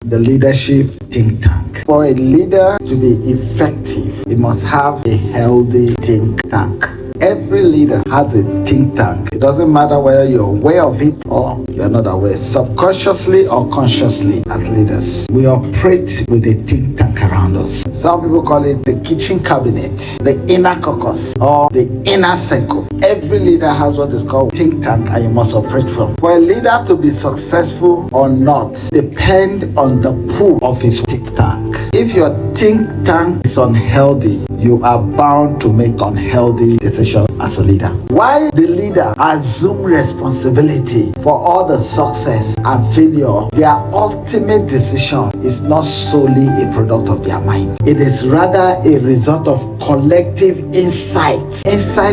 the leadership think tank. For a leader to be effective, he must have a healthy think tank. Every leader has a think tank. It doesn't matter whether you're aware of it or you're not aware. Subconsciously or consciously, as leaders, we operate with a think tank around us. Some people call it the kitchen cabinet, the inner caucus, or the inner circle. Every leader has what is called think tank, and you must operate from. For a leader to be successful or not depend on the pool of his think tank. If your think tank is unhealthy, you are bound to make unhealthy decisions as a leader. Why the leader assume responsibility for all the success and failure? Their ultimate decision is not solely a product of their mind. It is rather a result of collective insight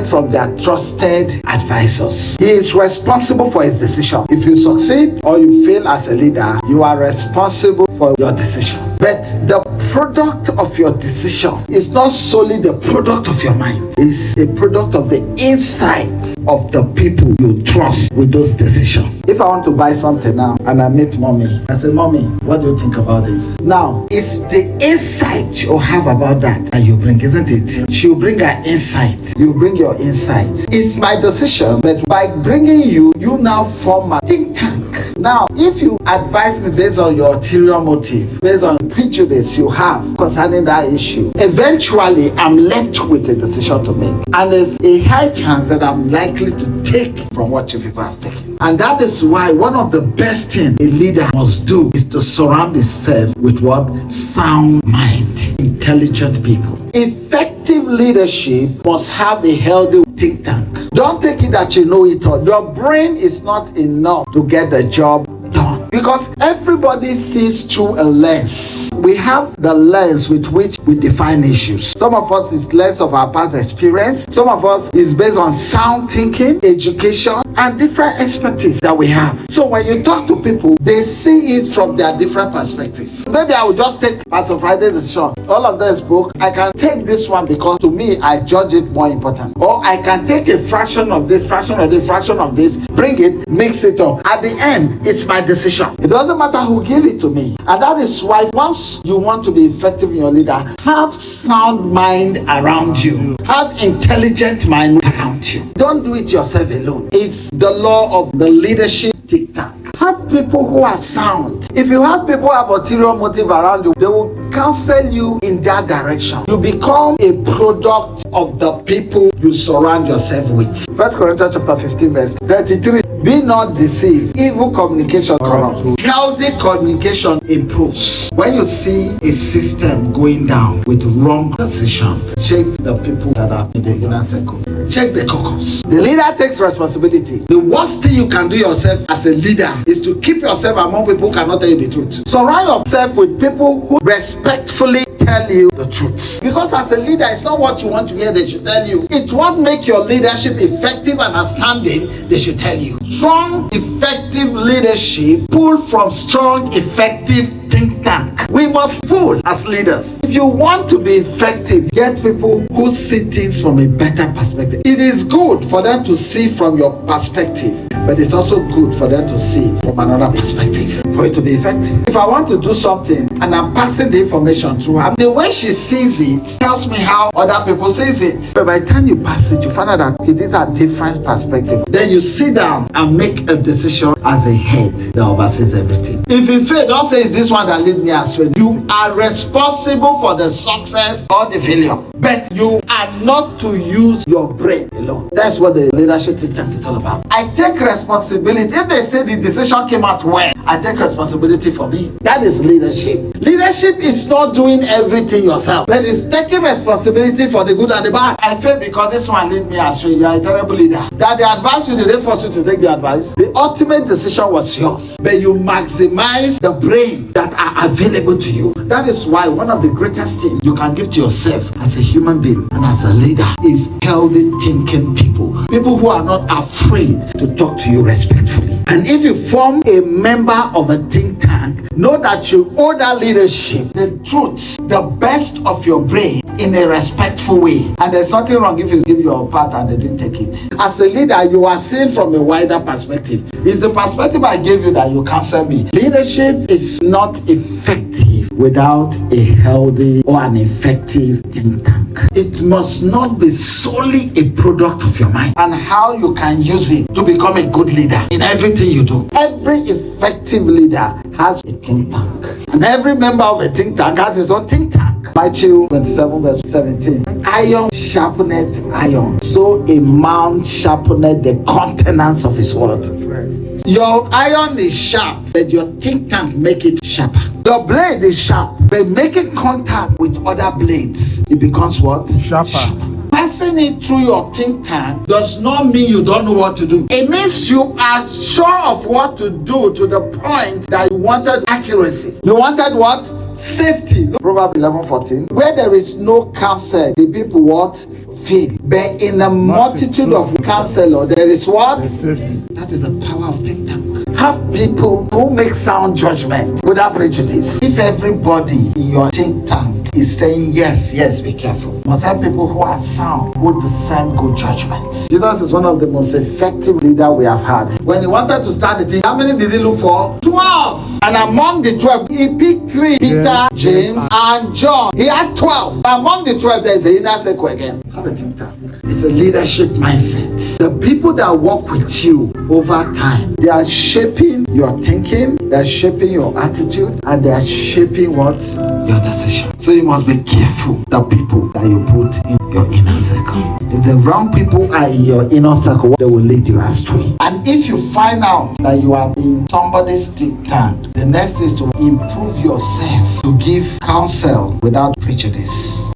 from their trusted advisors. He is responsible for his decision. If you succeed or you fail as a leader, you are responsible for your decision. But the product of your decision is not solely the product of your mind. It's a product of the insight of the people you trust with those decisions. If I want to buy something now and I meet mommy, I say, mommy, what do you think about this? Now, it's the insight you have about that you bring, isn't it? She'll bring her insight. You bring your insight. It's my decision, but by bringing you now form a think tank. Now, if you advise me based on your ulterior motive, based on prejudice you have concerning that issue, eventually I'm left with a decision to make. And there's a high chance that I'm likely to take from what you people have taken. And that is why one of the best things a leader must do is to surround himself with what? Sound mind, intelligent people. Effective leadership must have a healthy think tank. Don't take it that you know it all. Your brain is not enough to get the job done, because everybody sees through a lens. We have the lens with which we define issues. Some of us is lens of our past experience. Some of us is based on sound thinking, education, and different expertise that we have. So when you talk to people, they see it from their different perspective. Maybe I will just take Pastor Friday's decision. All of them spoke. I can take this one because to me, I judge it more important. Or I can take a fraction of this, fraction of this, fraction of this, bring it, mix it up. At the end, it's my decision. It doesn't matter who gave it to me. And that is why once you want to be effective in your leader, have sound mind around you. Have intelligent mind around you. Don't do it yourself alone. It's the law of the leadership think tank. Have people who are sound. If you have people who have ulterior motive around you, they will counsel you in that direction. You become a product of the people you surround yourself with. 1 Corinthians chapter 15 verse 33. Be not deceived. Evil communication corrupts. Healthy communication improves. When you see a system going down with wrong decision, check the people that are in the inner circle. Check the caucus. The leader takes responsibility. The worst thing you can do yourself as a leader is to keep yourself among people who cannot tell you the truth. Surround yourself with people who respectfully tell you the truth. Because as a leader, it's not what you want to hear they should tell you. It's what makes your leadership effective and outstanding they should tell you. Strong, effective leadership pull from strong, effective think tank. We must pull as leaders. If you want to be effective, get people who see things from a better perspective. It is good for them to see from your perspective, but it's also good for them to see from another perspective for it to be effective. If I want to do something and I'm passing the information through her, the way she sees it tells me how other people sees it. But by the time you pass it, you find out that it is a different perspective. Then you sit down and make a decision as a head that oversees everything. If you fail, don't say it's this one that lead me astray. You are responsible for the success or the failure, but you are not to use your brain alone. That's what the leadership think tank is all about. I take responsibility. If they say the decision came out well, I take responsibility for me. That is leadership. Leadership is not doing everything yourself, but it's taking responsibility for the good and the bad. I fail because this one lead me astray. You are a terrible leader. That they advise you, they force you to take the advice. The ultimate decision was yours, but you maximize the brain that are available to you. That is why one of the greatest things you can give to yourself as a human being and as a leader is healthy thinking people. People who are not afraid to talk to you respectfully. And if you form a member of a think tank, know that you owe that leadership the truth, the best of your brain, in a respectful way. And there's nothing wrong if you give your part and they didn't take it. As a leader, you are seen from a wider perspective. It's the perspective I gave you that you counsel me. Leadership is not effective without a healthy or an effective think tank. It must not be solely a product of your mind and how you can use it to become a good leader in everything you do. Every effective leader has a think tank, and every member of a think tank has his own think tank. Matthew 27 verse 17. Iron sharpeneth iron, so a man sharpeneth the countenance of his word. Your iron is sharp, but your think tank make it sharper. Your blade is sharp, but making contact with other blades, it becomes what? Sharper. Passing it through your think tank does not mean you don't know what to do. It means you are sure of what to do to the point that you wanted accuracy. You wanted what? Safety. Proverbs 11:14. Where there is no counsel, the people what? Fail. But in a multitude of counselors, there is what? That is the power of think tank. Have people who make sound judgment without prejudice. If everybody in your think tank is saying yes, be careful. Must have people who are sound, who discern good judgments. Jesus is one of the most effective leaders we have had. When he wanted to start the thing, how many did he look for? 12. And among the 12, he picked 3. Peter, James, and John. He had 12. Among the 12, there is a inner circle again. Have a think tank. It's a leadership mindset. The people that work with you over time, they are shaping your thinking, they are shaping your attitude, and they are shaping what? Your decision. So you must be careful the people that you put in your inner circle. If the wrong people are in your inner circle, they will lead you astray. And if you find out that you are in somebody's think tank, the next is to improve yourself, to give counsel without prejudice.